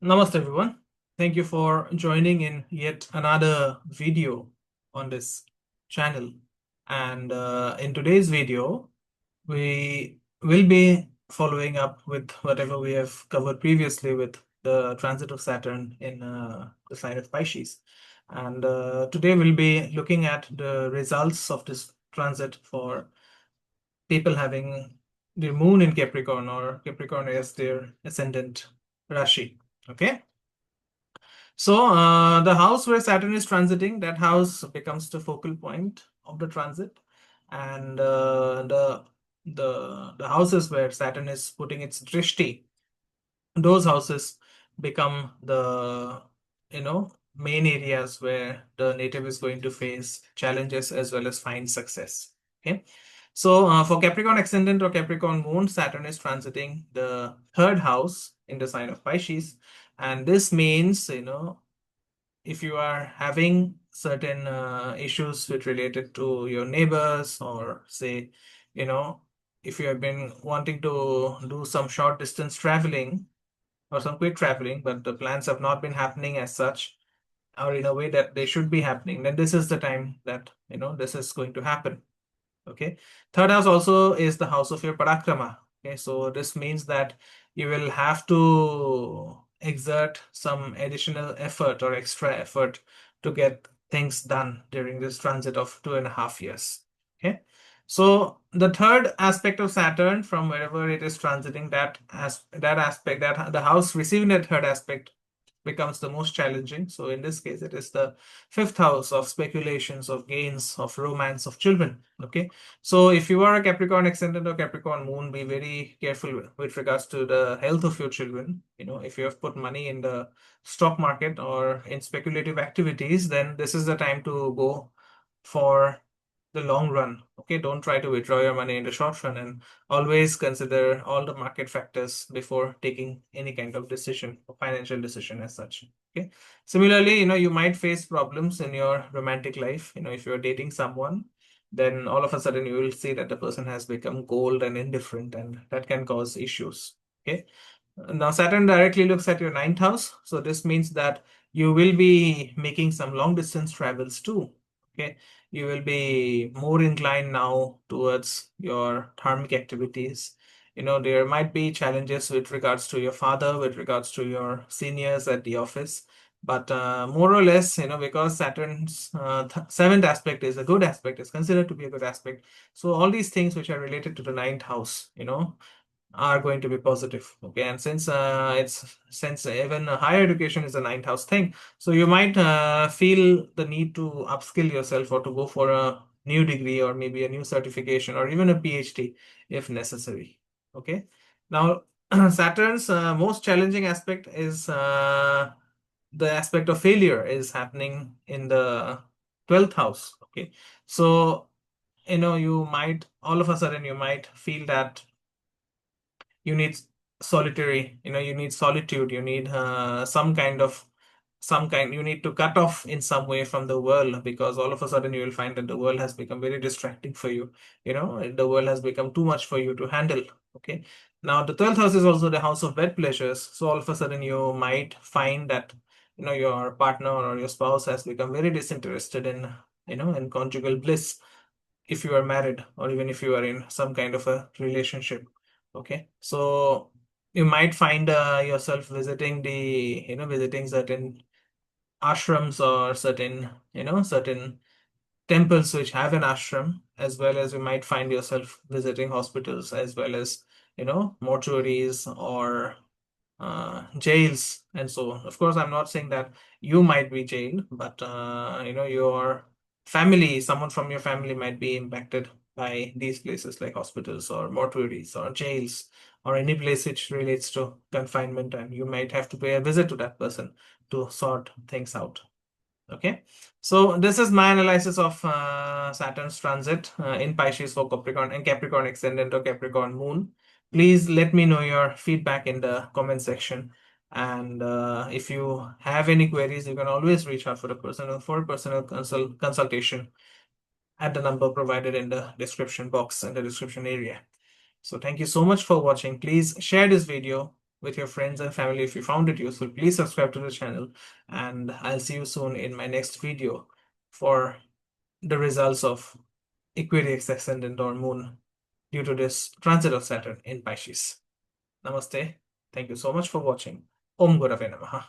Namaste everyone. Thank you for joining in yet another video on this channel. And in today's video, we will be following up with whatever we have covered previously with the transit of Saturn in the sign of Pisces. And today we'll be looking at the results of this transit for people having the moon in Capricorn or Capricorn as their ascendant Rashi. Okay. So the house where Saturn is transiting, that house becomes the focal point of the transit, and the houses where Saturn is putting its drishti, those houses become the main areas where the native is going to face challenges as well as find success. Okay, so for Capricorn ascendant or Capricorn moon, Saturn is transiting the third house in the sign of Pisces, and this means if you are having certain issues with related to your neighbors, or say, you know, if you have been wanting to do some short distance traveling or some quick traveling, but the plans have not been happening as such or in a way that they should be happening, then this is the time that this is going to happen. Okay, third house also is the house of your parakrama. Okay, so this means that you will have to exert some additional effort or extra effort to get things done during this transit of 2.5 years. Okay, so the third aspect of Saturn from wherever it is transiting, that aspect, that the house receiving that third aspect becomes the most challenging. So in this case, it is the fifth house of speculations, of gains, of romance, of children. Okay, so if you are a Capricorn ascendant or Capricorn moon, be very careful with regards to the health of your children. If you have put money in the stock market or in speculative activities, then this is the time to go for the long run. Okay, don't try to withdraw your money in the short run, and always consider all the market factors before taking any kind of decision or financial decision as such. Okay, similarly, you might face problems in your romantic life. If you're dating someone, then all of a sudden you will see that the person has become cold and indifferent, and that can cause issues. Okay, now Saturn directly looks at your ninth house, so this means that you will be making some long distance travels too. Okay, you will be more inclined now towards your dharmic activities. There might be challenges with regards to your father, with regards to your seniors at the office, but more or less, because Saturn's seventh aspect is a good aspect, is considered to be a good aspect. So all these things which are related to the ninth house, are going to be positive. Okay, and since even higher education is a ninth house thing, so you might feel the need to upskill yourself or to go for a new degree or maybe a new certification or even a PhD if necessary. Okay, now Saturn's most challenging aspect is the aspect of failure is happening in the 12th house. Okay, so you might all of a sudden you might feel that you need solitary, you need solitude, you need you need to cut off in some way from the world, because all of a sudden you will find that the world has become very distracting for you. The world has become too much for you to handle. Okay, now the 12th house is also the house of bed pleasures, so all of a sudden you might find that your partner or your spouse has become very disinterested in conjugal bliss, if you are married or even if you are in some kind of a relationship. Okay, so you might find yourself visiting visiting certain ashrams or certain temples which have an ashram, as well as you might find yourself visiting hospitals, as well as mortuaries or jails and so on. Of course, I'm not saying that you might be jailed, but your family, someone from your family might be impacted by these places like hospitals or mortuaries or jails or any place which relates to confinement, and you might have to pay a visit to that person to sort things out. Okay, so this is my analysis of Saturn's transit in Pisces for Capricorn and Capricorn ascendant or Capricorn moon. Please let me know your feedback in the comment section. And if you have any queries, you can always reach out for a personal consultation at the number provided in the description box in the description area. So thank you so much for watching. Please share this video with your friends and family if you found it useful. Please subscribe to the channel, and I'll see you soon in my next video for the results of Aquarius ascendant or moon due to this transit of Saturn in Pisces. Namaste. Thank you so much for watching. Om Gurave Namaha.